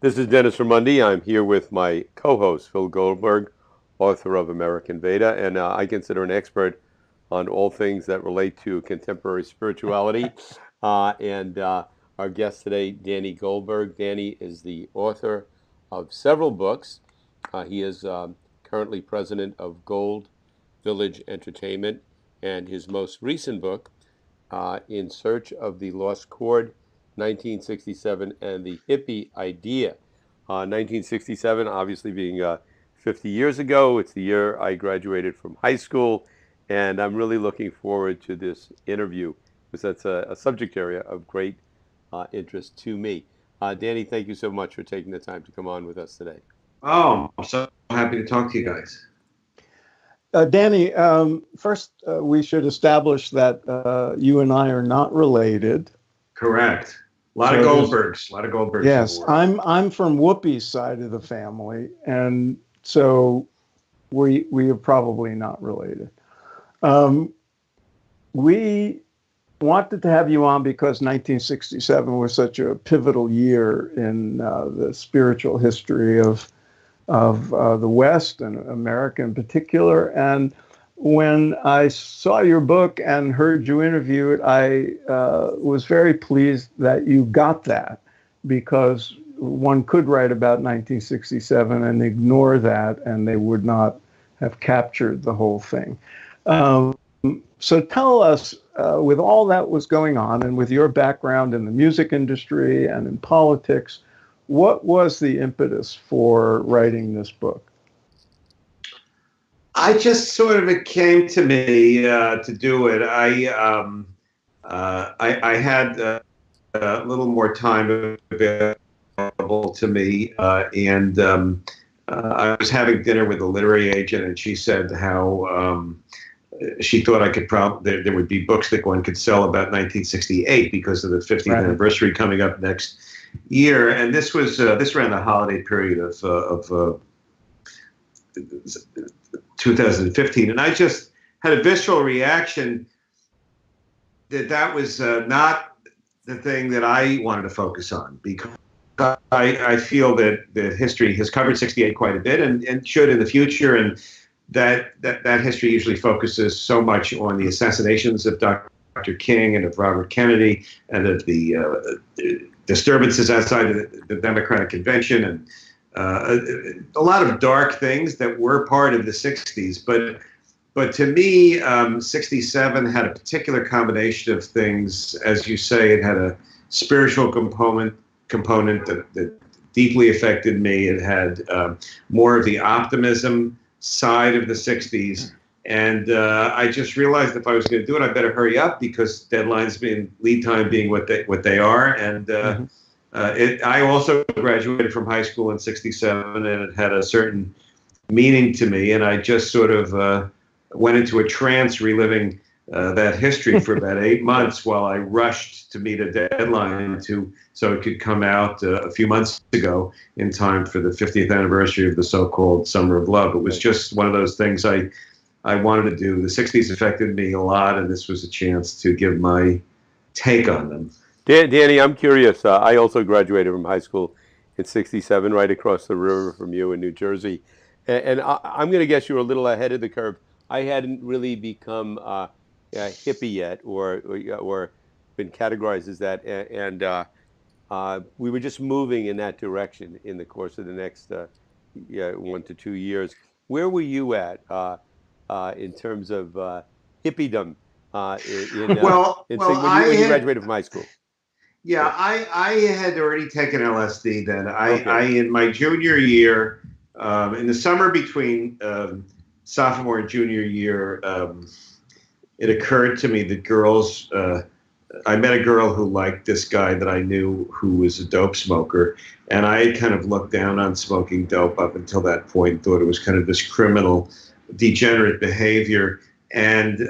This is Dennis Ramundi. I'm here with my co-host, Phil Goldberg, author of American Veda, and I consider an expert on all things that relate to contemporary spirituality. And our guest today, Danny Goldberg. Danny is the author of several books. He is currently president of Gold Village Entertainment, and his most recent book, In Search of the Lost Chord, 1967, and the Hippie Idea. 1967, obviously being 50 years ago. It's the year I graduated from high school, and I'm really looking forward to this interview because that's a subject area of great interest to me. Danny, thank you so much for taking the time to come on with us today. Oh, I'm so happy to talk to you guys. Danny, first we should establish that you and I are not related. Correct. A lot of Goldbergs. A lot of Goldbergs. Yes, I'm from Whoopi's side of the family, and so we are probably not related. We wanted to have you on because 1967 was such a pivotal year in the spiritual history of the West and America in particular. And when I saw your book and heard you interview it, I was very pleased that you got that, because one could write about 1967 and ignore that, and they would not have captured the whole thing. So tell us, with all that was going on, and with your background in the music industry and in politics, what was the impetus for writing this book? I just sort of, it came to me to do it. I had a little more time available to me, and I was having dinner with a literary agent, and she said how she thought I could there would be books that one could sell about 1968 because of the 50th anniversary coming up next year, and this was this ran the holiday period of 2015, and I just had a visceral reaction that was not the thing that I wanted to focus on, because I feel that history has covered 68 quite a bit, and should in the future, and that history usually focuses so much on the assassinations of Dr. King and of Robert Kennedy and of the disturbances outside of the Democratic Convention, and a lot of dark things that were part of the 60s. But to me, 67 had a particular combination of things. As you say, it had a spiritual component that deeply affected me. It had more of the optimism side of the 60s. And I just realized if I was going to do it, I better hurry up, because deadlines lead time being what they are. And I also graduated from high school in 67, and it had a certain meaning to me. And I just sort of went into a trance reliving that history for about 8 months while I rushed to meet a deadline so it could come out a few months ago in time for the 50th anniversary of the so-called Summer of Love. It was just one of those things I wanted to do. The 60s affected me a lot, and this was a chance to give my take on them. Danny, I'm curious. I also graduated from high school in 67, right across the river from you in New Jersey. And I'm going to guess you were a little ahead of the curve. I hadn't really become a hippie yet, or been categorized as that. And we were just moving in that direction in the course of the next 1 to 2 years. Where were you at in terms of hippiedom when you graduated from high school? Yeah, I had already taken LSD then. I in my junior year, in the summer between sophomore and junior year, it occurred to me that girls, I met a girl who liked this guy that I knew who was a dope smoker, and I had kind of looked down on smoking dope up until that point and thought it was kind of this criminal, degenerate behavior. And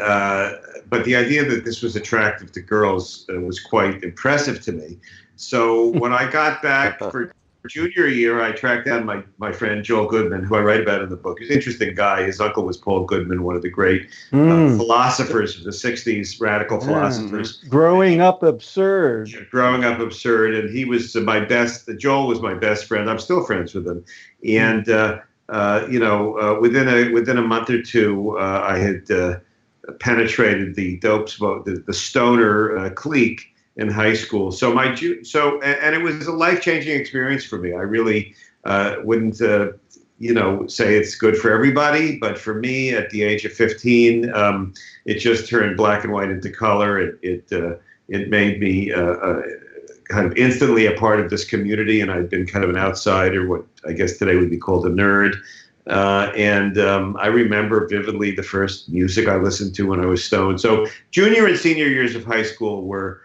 but the idea that this was attractive to girls was quite impressive to me. So when I got back for junior year, I tracked down my friend Joel Goodman, who I write about in the book. He's an interesting guy. His uncle was Paul Goodman, one of the great philosophers of the 60s, radical philosophers. Growing Up Absurd. Growing Up Absurd. And he was Joel was my best friend. I'm still friends with him. And, within a month or two, I had penetrated the the stoner clique in high school. So and it was a life-changing experience for me. I really wouldn't say it's good for everybody, but for me at the age of 15, it just turned black and white into color. It made me kind of instantly a part of this community, and I'd been kind of an outsider, what I guess today would be called a nerd. I remember vividly the first music I listened to when I was stoned. So junior and senior years of high school were,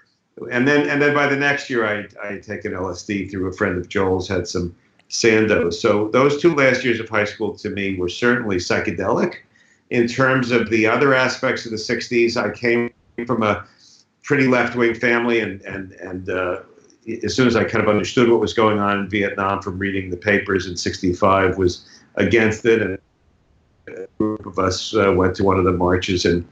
and then by the next year I had taken LSD through a friend of Joel's, had some Sandoz. So those 2 last years of high school to me were certainly psychedelic. In terms of the other aspects of the 60s, I came from a pretty left-wing family, and as soon as I kind of understood what was going on in Vietnam from reading the papers in '65, was against it, and a group of us went to one of the marches in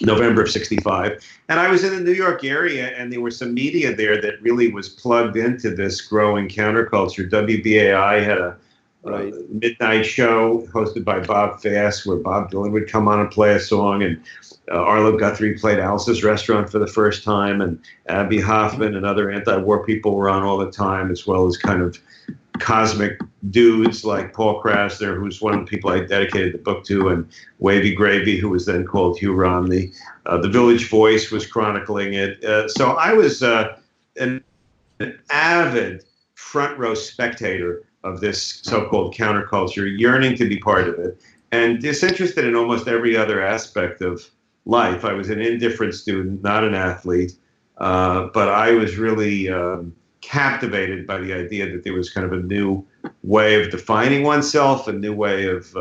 November of '65. And I was in the New York area, and there was some media there that really was plugged into this growing counterculture. WBAI had a midnight show hosted by Bob Fass, where Bob Dylan would come on and play a song, and Arlo Guthrie played Alice's Restaurant for the first time, and Abby Hoffman and other anti-war people were on all the time, as well as kind of cosmic dudes like Paul Krasner, who's one of the people I dedicated the book to, and Wavy Gravy, who was then called Hugh Romney. The Village Voice was chronicling it. So I was an avid front row spectator of this so-called counterculture, yearning to be part of it, and disinterested in almost every other aspect of life. I was an indifferent student, not an athlete, but I was really captivated by the idea that there was kind of a new way of defining oneself, a new way of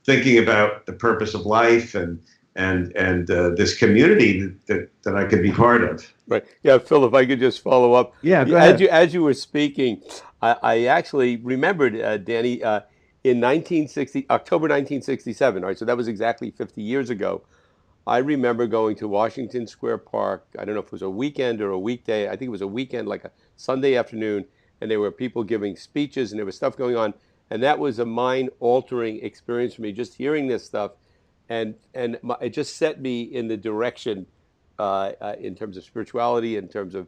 thinking about the purpose of life, and this community that I could be part of. Right. Yeah, Phil, if I could just follow up. Yeah, go ahead. As you were speaking, I actually remembered, Danny, in October 1967, all right, so that was exactly 50 years ago, I remember going to Washington Square Park. I don't know if it was a weekend or a weekday. I think it was a weekend, like a Sunday afternoon, and there were people giving speeches, and there was stuff going on, and that was a mind-altering experience for me, just hearing this stuff, and it just set me in the direction in terms of spirituality, in terms of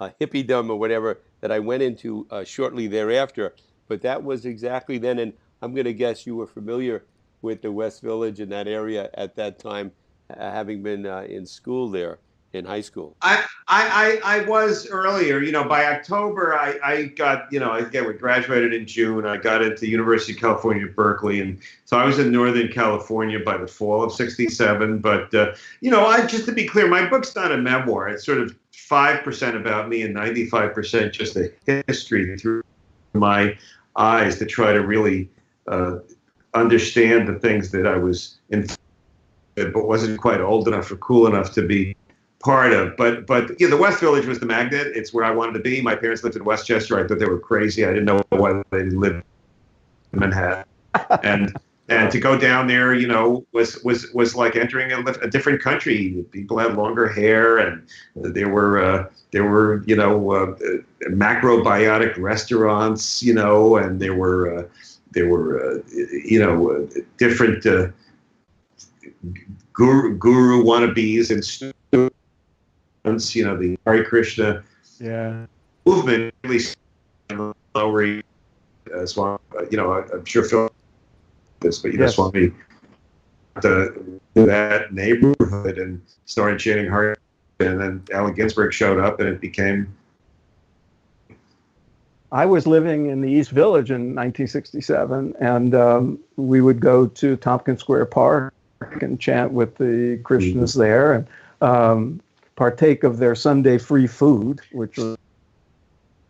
hippiedom or whatever, that I went into shortly thereafter. But that was exactly then, and I'm going to guess you were familiar with the West Village and that area at that time, having been in school there, in high school. I was earlier, by October, I got, again, we graduated in June. I got into University of California, Berkeley. And so I was in Northern California by the fall of '67. But, just to be clear, my book's not a memoir. It's sort of 5% about me and 95% just a history through my eyes to try to really understand the things that I was in, but wasn't quite old enough or cool enough to be part of. But the West Village was the magnet. It's where I wanted to be. My parents lived in Westchester. I thought they were crazy. I didn't know why they lived in Manhattan. And to go down there, was like entering a different country. People had longer hair, and there were macrobiotic restaurants, and there were different guru wannabes and students, the Hare Krishna movement really Swami, I'm sure Phil this, but Swami to that neighborhood and started chanting Hare, and then Allen Ginsberg showed up, and it became. I was living in the East Village in 1967, and we would go to Tompkins Square Park and chant with the Krishnas there, and partake of their Sunday free food, which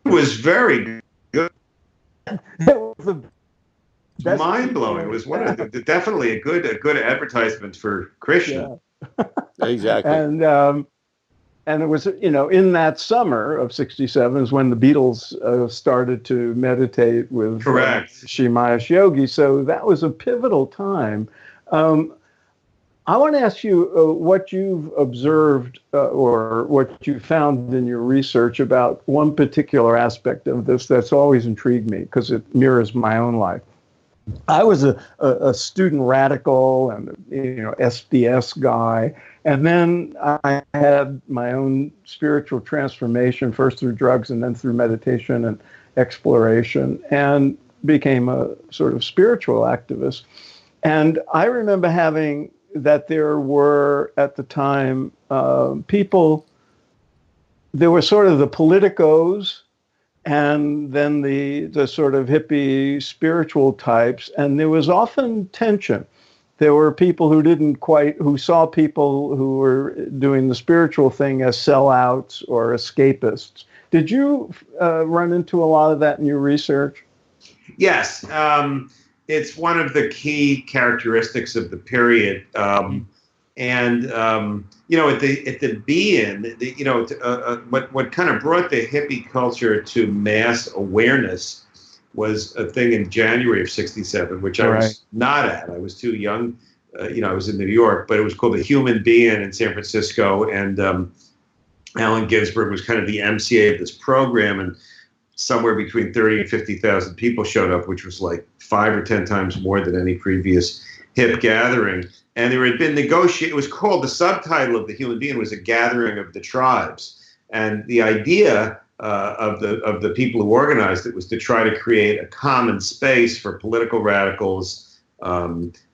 was very good. It was mind blowing. It was definitely a good advertisement for Krishna. Yeah. Exactly. And and it was, in that summer of '67 is when the Beatles started to meditate with Correct. Shimaesh Yogi. So that was a pivotal time. I want to ask you what you've observed or what you found in your research about one particular aspect of this that's always intrigued me because it mirrors my own life. I was a student radical and SDS guy, and then I had my own spiritual transformation, first through drugs and then through meditation and exploration, and became a sort of spiritual activist. And I remember having that there were at the time people, there were sort of the politicos and then the sort of hippie spiritual types, and there was often tension. There were people who saw people who were doing the spiritual thing as sellouts or escapists. Did you run into a lot of that in your research? Yes. It's one of the key characteristics of the period. At the be-in, what kind of brought the hippie culture to mass awareness was a thing in January of '67, which I was not at. I was too young. I was in New York, but it was called the Human Be-In in San Francisco, and Allen Ginsberg was kind of the MCA of this program, and somewhere between 30 and 50,000 people showed up, which was like 5 or 10 times more than any previous hip gathering. And there had been it was called, the subtitle of the Human Being was A Gathering of the Tribes. And the idea of the people who organized it was to try to create a common space for political radicals,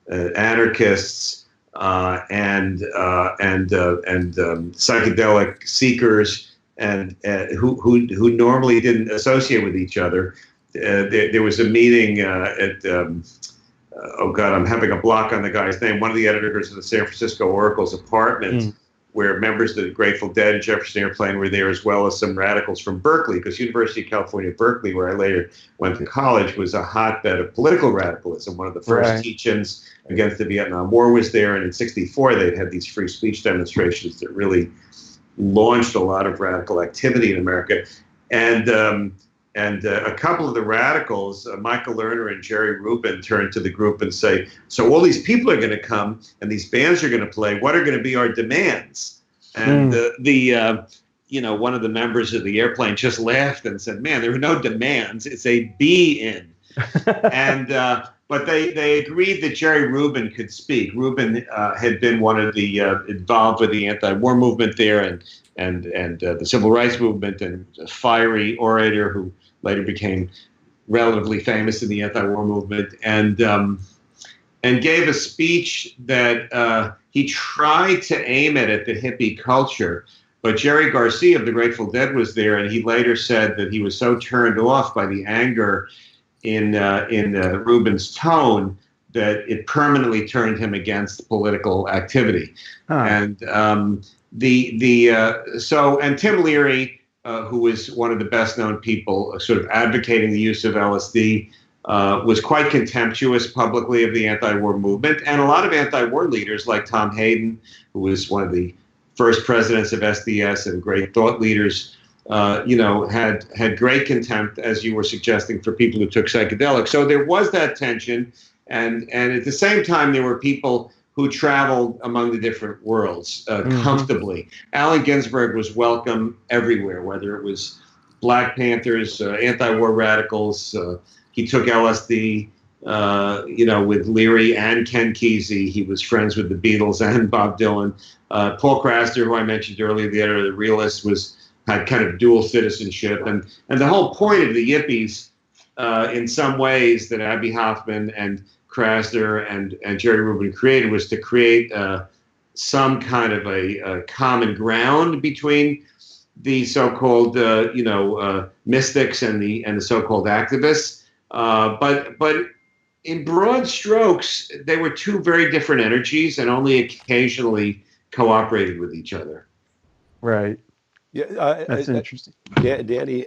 anarchists, and psychedelic seekers, and who normally didn't associate with each other. There was a meeting at oh God, I'm having a block on the guy's name. One of the editors of the San Francisco Oracle's apartment, where members of the Grateful Dead and Jefferson Airplane were there, as well as some radicals from Berkeley, because University of California, Berkeley, where I later went to college, was a hotbed of political radicalism. One of the first teach-ins against the Vietnam War was there, and in '64 they'd had these free speech demonstrations that really launched a lot of radical activity in America. And a couple of the radicals, Michael Lerner and Jerry Rubin, turned to the group and say, so all these people are going to come and these bands are going to play. What are going to be our demands? And one of the members of the airplane just laughed and said, man, there are no demands. It's a be-in. But they agreed that Jerry Rubin could speak. Rubin had been one of the involved with the anti-war movement there and the civil rights movement, and a fiery orator who later became relatively famous in the anti-war movement, and gave a speech that he tried to aim at the hippie culture. But Jerry Garcia of the Grateful Dead was there, and he later said that he was so turned off by the anger in Rubin's tone that it permanently turned him against political activity. And Tim Leary, who was one of the best known people sort of advocating the use of LSD, was quite contemptuous publicly of the anti-war movement. And a lot of anti-war leaders like Tom Hayden, who was one of the first presidents of SDS and great thought leaders, had great contempt, as you were suggesting, for people who took psychedelics. So there was that tension. And at the same time, there were people who traveled among the different worlds comfortably. Allen Ginsberg was welcome everywhere, whether it was Black Panthers, anti-war radicals. He took LSD, with Leary and Ken Kesey. He was friends with the Beatles and Bob Dylan. Paul Kraster, who I mentioned earlier, the editor of The Realist, had kind of dual citizenship. And the whole point of the Yippies, in some ways, that Abbie Hoffman and Krasner and Jerry Rubin created, was to create some kind of a common ground between the so-called mystics and the so-called activists. But in broad strokes, they were two very different energies and only occasionally cooperated with each other. Right. Yeah, that's interesting. Danny,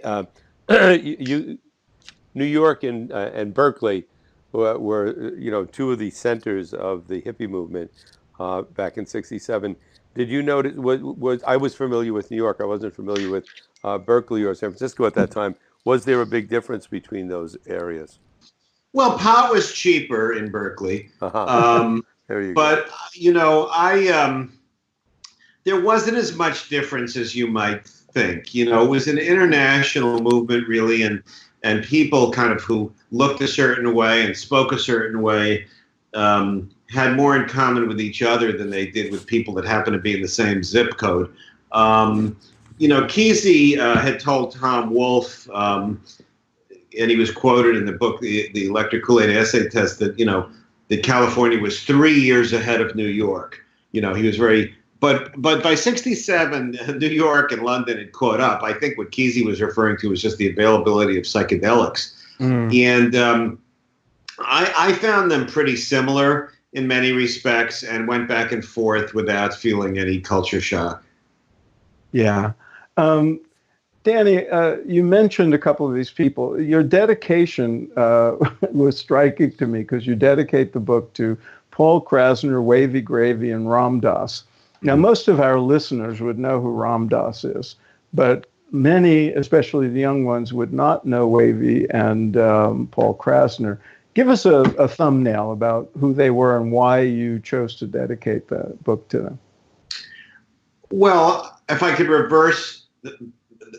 New York and Berkeley were two of the centers of the hippie movement back in '67. Did you notice, was I was familiar with New York. I wasn't familiar with Berkeley or San Francisco at that time. Was there a big difference between those areas? Well, pot was cheaper in Berkeley, Uh-huh. um, There you go. but you know, there wasn't as much difference as you might think. You know, it was an international movement, really, and people kind of who looked a certain way and spoke a certain way had more in common with each other than they did with people that happened to be in the same zip code. You know, Kesey had told Tom Wolfe, and he was quoted in the book, the Electric Kool-Aid Essay Test, that, you know, that California was 3 years ahead of New York. You know, he was very, but by 67, New York and London had caught up. I think what Kesey was referring to was just the availability of psychedelics. And I found them pretty similar in many respects and went back and forth without feeling any culture shock. Yeah. Danny, you mentioned a couple of these people. Your dedication was striking to me because you dedicate the book to Paul Krasner, Wavy Gravy, and Ram Dass. Now, most of our listeners would know who Ram Dass is, but many, especially the young ones, would not know Wavy and Paul Krasner. Give us a thumbnail about who they were and why you chose to dedicate the book to them. Well, if I could reverse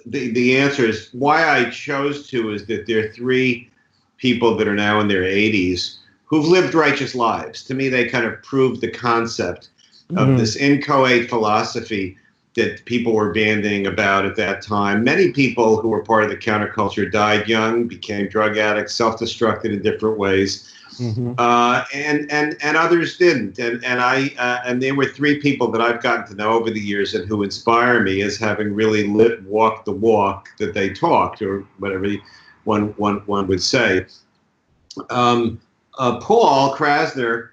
the answer is why I chose to is that there are three people that are now in their 80s who've lived righteous lives. To me, they kind of proved the concept of this inchoate philosophy that people were bandying about at that time. Many people who were part of the counterculture died young, became drug addicts, self-destructed in different ways. And others didn't, and there were three people that I've gotten to know over the years and who inspire me as having really walked the walk that they talked, or whatever one would say. Paul Krasner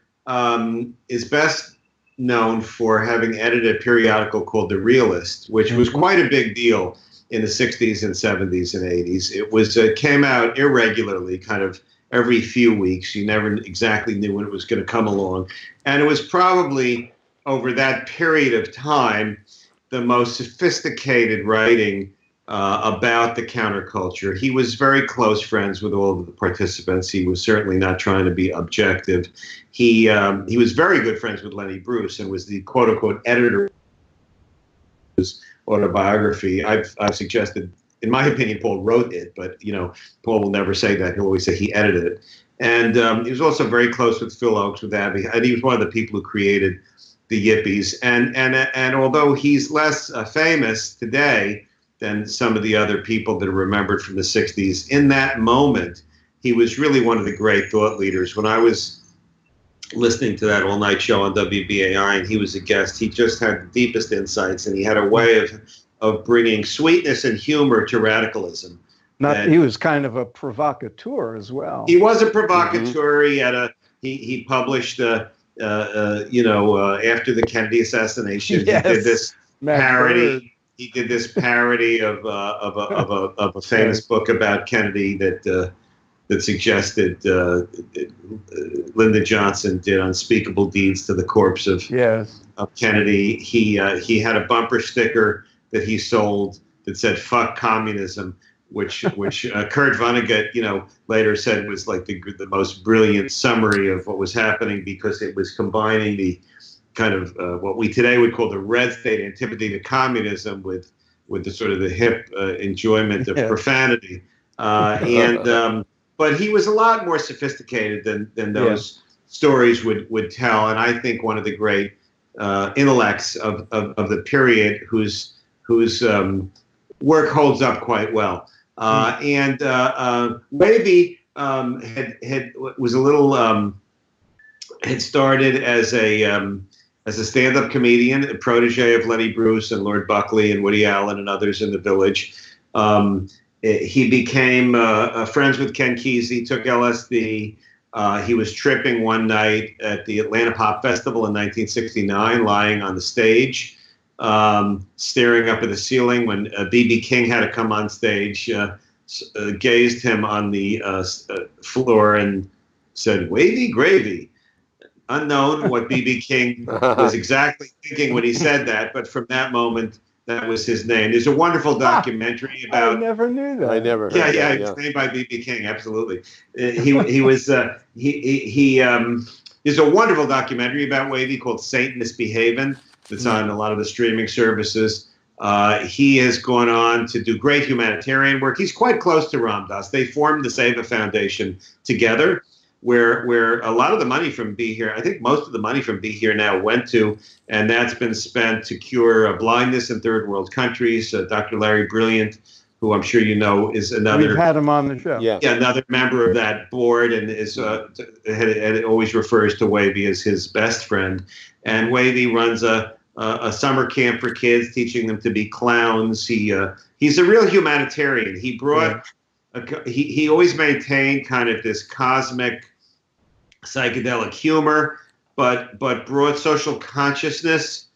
is best known for having edited a periodical called The Realist, which was quite a big deal in the 60s and 70s and 80s. It came out irregularly, kind of every few weeks. You never exactly knew when it was going to come along. And it was probably, over that period of time, the most sophisticated writing about the counterculture. He was very close friends with all of the participants. He was certainly not trying to be objective. He was very good friends with Lenny Bruce and was the quote-unquote editor of his autobiography. I've suggested, in my opinion, Paul wrote it, but, you know, Paul will never say that. He'll always say he edited it. And he was also very close with Phil Oakes, with Abby, and he was one of the people who created the Yippies. And although he's less famous today than some of the other people that are remembered from the 60s, in that moment, he was really one of the great thought leaders. When I was listening to that all-night show on WBAI and he was a guest, he just had the deepest insights, and he had a way of bringing sweetness and humor to radicalism. He was kind of a provocateur as well. He was a provocateur. He had he published after the Kennedy assassination, yes. he did this parody. Bird. He did this parody of a famous book about Kennedy that suggested Lyndon Johnson did unspeakable deeds to the corpse of Kennedy. He had a bumper sticker that he sold that said "fuck communism," which Kurt Vonnegut, later said was like the most brilliant summary of what was happening, because it was combining the kind of what we today would call the red state antipathy to communism with the sort of the hip enjoyment of profanity. But he was a lot more sophisticated than those stories would tell. And I think one of the great intellects of the period whose work holds up quite well. And Wavy was a little had started as a stand-up comedian, a protege of Lenny Bruce and Lord Buckley and Woody Allen and others in the Village. He became friends with Ken Kesey, took LSD. He was tripping one night at the Atlanta Pop Festival in 1969, lying on the stage, staring up at the ceiling when B.B. King had to come on stage, gazed him on the floor and said, "Wavy gravy." unknown what B.B. King was exactly thinking when he said that, but from that moment, that was his name. There's a wonderful documentary about. I never knew that. I never heard Yeah, that. yeah, he was named by B.B. King. Absolutely, he was there's a wonderful documentary about Wavy called Saint Misbehavin' that's on a lot of the streaming services. He has gone on to do great humanitarian work. He's quite close to Ram Dass. They formed the Seva Foundation together, where a lot of the money from Be Here, I think most of the money from Be Here now went to, and that's been spent to cure blindness in third world countries. Dr. Larry Brilliant, who I'm sure you know, is another. We've had him on the show. Yeah, another member of that board, and it always refers to Wavy as his best friend. And Wavy runs a summer camp for kids, teaching them to be clowns. He's a real humanitarian. He brought. He always maintained kind of this cosmic psychedelic humor, but brought social consciousness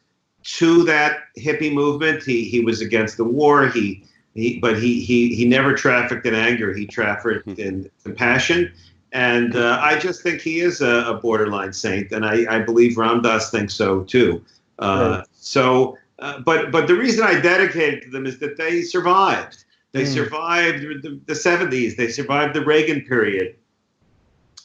to that hippie movement. He was against the war. He never trafficked in anger. He trafficked in compassion. And I just think he is a borderline saint, and I believe Ram Dass thinks so too. But the reason I dedicated to them is that they survived. They survived the 70s. They survived the Reagan period.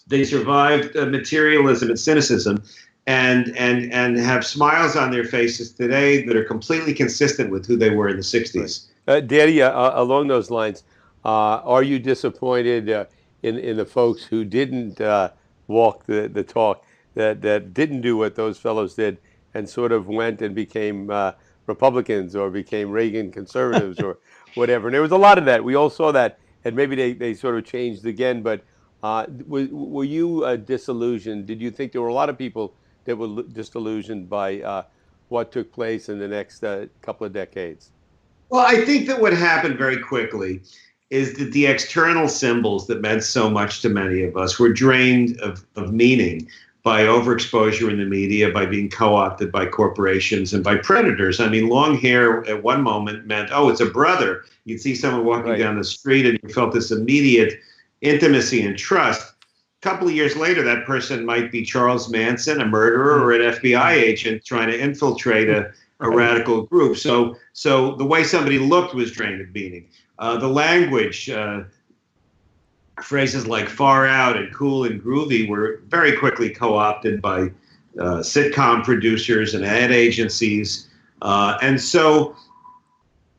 They survived materialism and cynicism, and have smiles on their faces today that are completely consistent with who they were in the 60s. Danny, along those lines, are you disappointed in the folks who didn't walk the talk, that didn't do what those fellows did, and sort of went and became Republicans or became Reagan conservatives or whatever? And there was a lot of that. We all saw that, and maybe they sort of changed again. But were you disillusioned? Did you think there were a lot of people that were disillusioned by what took place in the next couple of decades? Well, I think that what happened very quickly is that the external symbols that meant so much to many of us were drained of meaning by overexposure in the media, by being co-opted by corporations and by predators. I mean, long hair at one moment meant, oh, it's a brother. You'd see someone walking down the street and you felt this immediate intimacy and trust. A couple of years later, that person might be Charles Manson, a murderer, or an FBI agent trying to infiltrate a radical group. So the way somebody looked was drained of meaning. The language, phrases like far out and cool and groovy were very quickly co-opted by sitcom producers and ad agencies. And so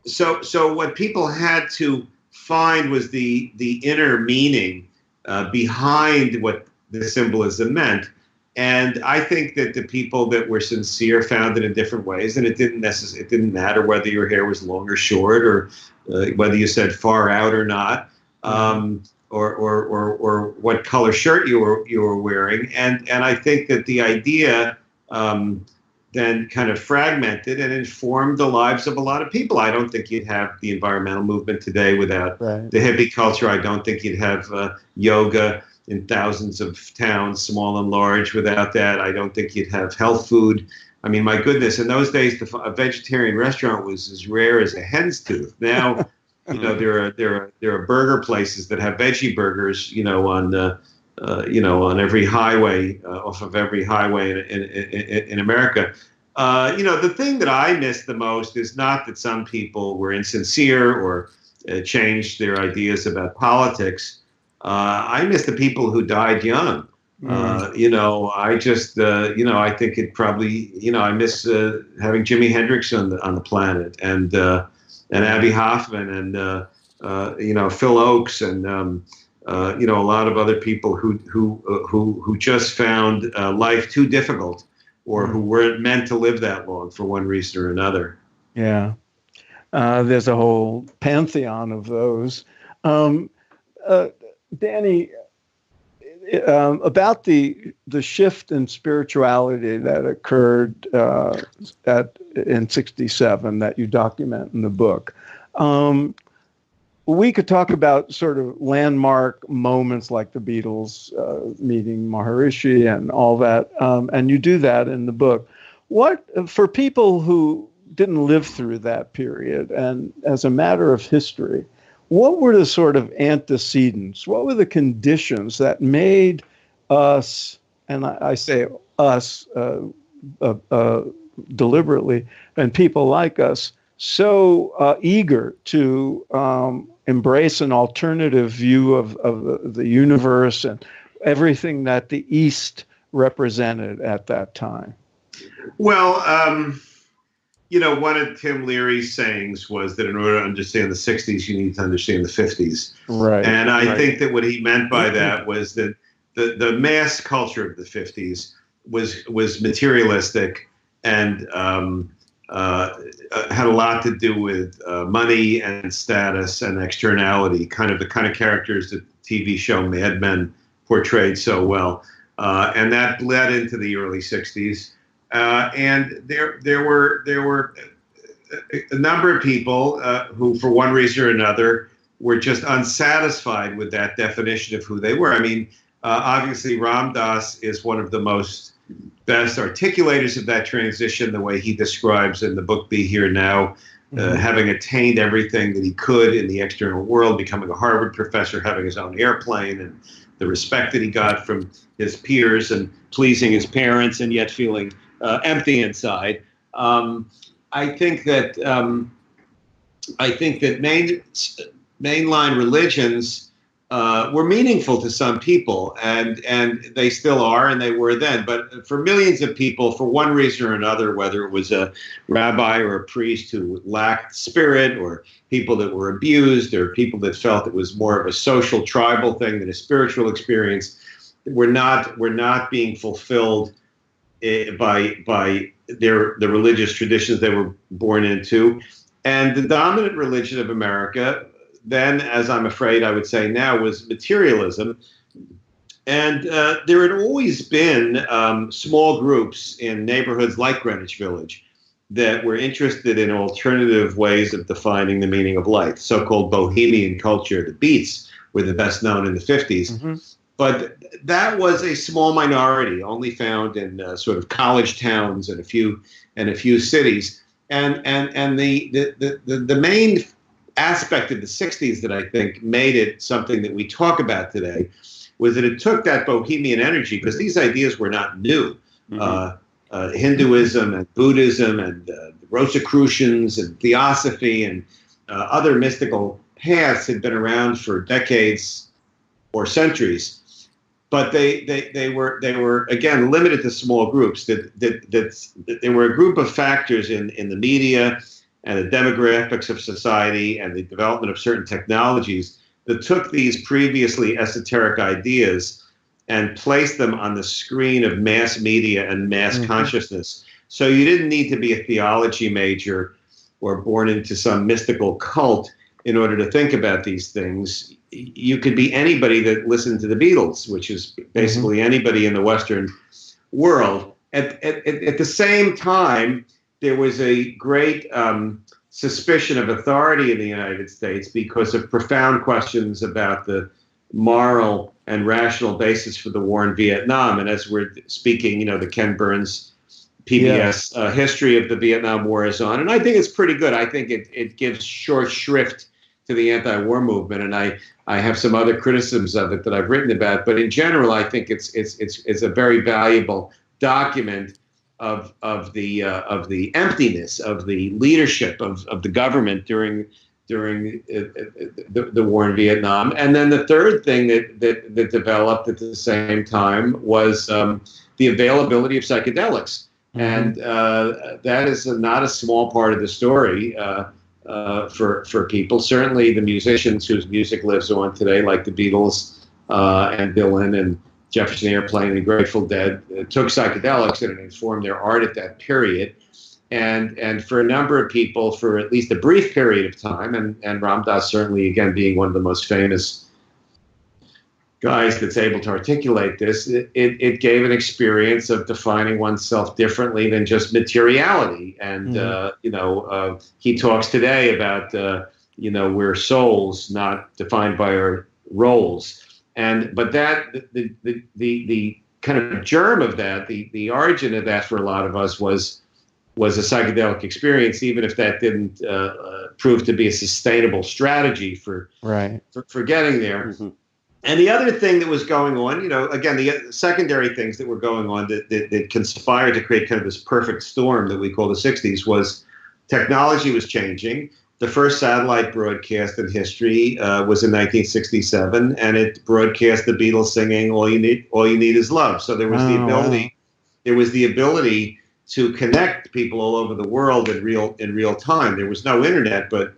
what people had to find was the inner meaning behind what the symbolism meant. And I think that the people that were sincere found it in different ways, and it didn't matter whether your hair was long or short, or whether you said far out or not, or what color shirt you were wearing. And I think that the idea then kind of fragmented and informed the lives of a lot of people. I don't think you'd have the environmental movement today without the hippie culture. I don't think you'd have yoga in thousands of towns, small and large, without that. I don't think you'd have health food. I mean, my goodness, in those days, a vegetarian restaurant was as rare as a hen's tooth. Now, there are burger places that have veggie burgers, on every highway, off of every highway in America. The thing that I miss the most is not that some people were insincere or changed their ideas about politics. I miss the people who died young. I just, I think it probably, I miss having Jimi Hendrix on the planet, and Abbie Hoffman, and Phil Oakes, and a lot of other people who just found life too difficult, or who weren't meant to live that long for one reason or another. Yeah, there's a whole pantheon of those. Danny, about the shift in spirituality that occurred in '67 that you document in the book. We could talk about sort of landmark moments like the Beatles meeting Maharishi and all that, and you do that in the book. What, for people who didn't live through that period, and as a matter of history, what were the sort of antecedents? What were the conditions that made us and I say us deliberately, and people like us, so eager to embrace an alternative view of the universe and everything that the East represented at that time? Well, one of Tim Leary's sayings was that in order to understand the 60s, you need to understand the 50s. Right. And I think that what he meant by that was that the mass culture of the 50s was materialistic and had a lot to do with money and status and externality, the kind of characters that the TV show Mad Men portrayed so well. And that bled into the early 60s. And there were a number of people who, for one reason or another, were just unsatisfied with that definition of who they were. I mean, obviously, Ram Dass is one of the best articulators of that transition, the way he describes in the book Be Here Now, having attained everything that he could in the external world, becoming a Harvard professor, having his own airplane, and the respect that he got from his peers, and pleasing his parents, and yet feeling empty inside. I think that mainline religions were meaningful to some people, and they still are, and they were then. But for millions of people, for one reason or another, whether it was a rabbi or a priest who lacked spirit, or people that were abused, or people that felt it was more of a social, tribal thing than a spiritual experience, were not being fulfilled by the religious traditions they were born into. And the dominant religion of America then, as I'm afraid I would say now, was materialism. And there had always been small groups in neighborhoods like Greenwich Village that were interested in alternative ways of defining the meaning of life. So-called bohemian culture, the Beats, were the best known in the 50s. Mm-hmm. But that was a small minority, only found in sort of college towns and a few cities. And the main aspect of the 60s that I think made it something that we talk about today was that it took that bohemian energy, because these ideas were not new. Mm-hmm. Hinduism and Buddhism and Rosicrucians and Theosophy and other mystical paths had been around for decades or centuries. But they were again limited to small groups. That there were a group of factors in the media and the demographics of society and the development of certain technologies that took these previously esoteric ideas and placed them on the screen of mass media and mass mm-hmm. consciousness. So you didn't need to be a theology major or born into some mystical cult in order to think about these things. You could be anybody that listened to the Beatles, which is basically mm-hmm. anybody in the Western world. At the same time, there was a great suspicion of authority in the United States because of profound questions about the moral and rational basis for the war in Vietnam. And as we're speaking, the Ken Burns PBS history of the Vietnam War is on. And I think it's pretty good. I think it gives short shrift to the anti-war movement. And I have some other criticisms of it that I've written about. But in general, I think it's a very valuable document of the emptiness of the leadership of the government during the war in Vietnam. And then the third thing that developed at the same time was the availability of psychedelics. Mm-hmm. And that is not a small part of the story for people. Certainly the musicians whose music lives on today, like the Beatles and Dylan and Jefferson Airplane and Grateful Dead, took psychedelics and it informed their art at that period. And for a number of people, for at least a brief period of time, and Ram Dass certainly, again, being one of the most famous guys that's able to articulate this, it gave an experience of defining oneself differently than just materiality. And, he talks today about, we're souls, not defined by our roles. But that the kind of germ of that, the origin of that for a lot of us was a psychedelic experience, even if that didn't prove to be a sustainable strategy for getting there. Mm-hmm. And the other thing that was going on, again, the secondary things that were going on that conspired to create kind of this perfect storm that we call the 60s was technology was changing. The first satellite broadcast in history was in 1967, and it broadcast the Beatles singing "All You Need Is Love." So there was the ability to connect people all over the world in real time. There was no internet, but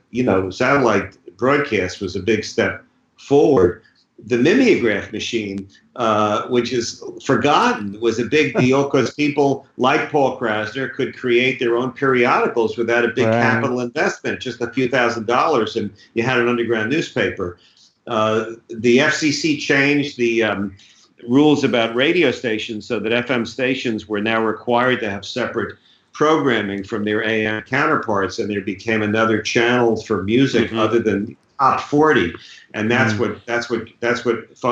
satellite broadcast was a big step forward. The mimeograph machine, which is forgotten, was a big deal because people like Paul Krasner could create their own periodicals without a big capital investment, just a few $1,000s, and you had an underground newspaper. The FCC changed the rules about radio stations so that FM stations were now required to have separate programming from their AM counterparts, and there became another channel for music other than top 40. And that's what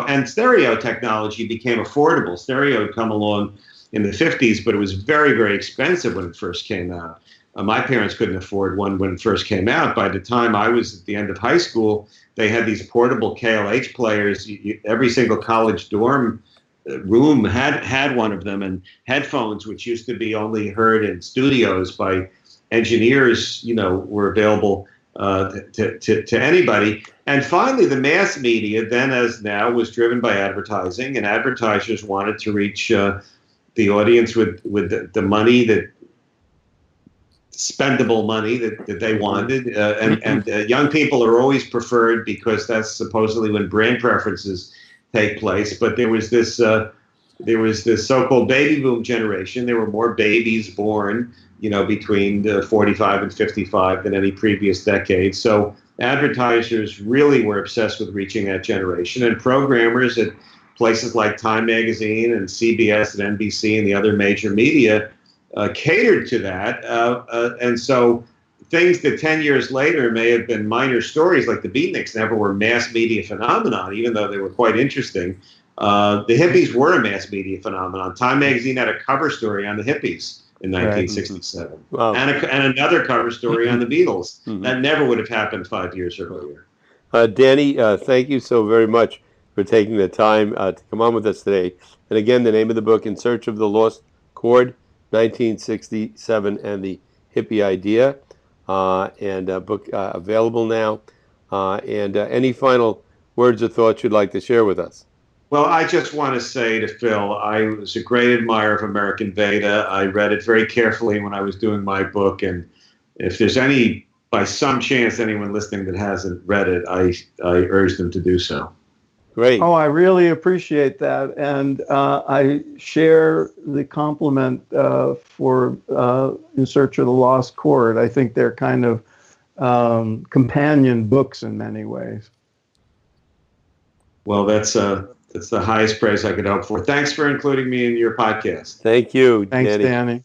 and stereo technology became affordable. Stereo had come along in the 50s, but it was very, very expensive when it first came out. My parents couldn't afford one when it first came out. By the time I was at the end of high school, they had these portable KLH players. Every single college dorm room had one of them, and headphones, which used to be only heard in studios by engineers, were available to anybody. And finally, the mass media, then as now, was driven by advertising, and advertisers wanted to reach the audience with the money spendable money that they wanted, and young people are always preferred because that's supposedly when brand preferences take place. But there was this so-called baby boom generation. There were more babies born, between 45 and 55 than any previous decade. So advertisers really were obsessed with reaching that generation, and programmers at places like Time Magazine and CBS and NBC and the other major media catered to that. And so things that 10 years later may have been minor stories, like the Beatniks, never were mass media phenomenon, even though they were quite interesting. The hippies were a mass media phenomenon. Time Magazine had a cover story on the hippies in 1967, wow. and another cover story on the Beatles. That never would have happened 5 years earlier. Danny, thank you so very much for taking the time to come on with us today. And again, the name of the book, In Search of the Lost Chord, 1967 and the Hippie Idea, and a book available now. And any final words or thoughts you'd like to share with us? Well, I just want to say to Phil, I was a great admirer of American Veda. I read it very carefully when I was doing my book. And if there's by some chance, anyone listening that hasn't read it, I urge them to do so. Great. Oh, I really appreciate that. And I share the compliment for In Search of the Lost Chord. I think they're kind of companion books in many ways. Well, that's the highest praise I could hope for. Thanks for including me in your podcast. Thank you, Thanks, Danny.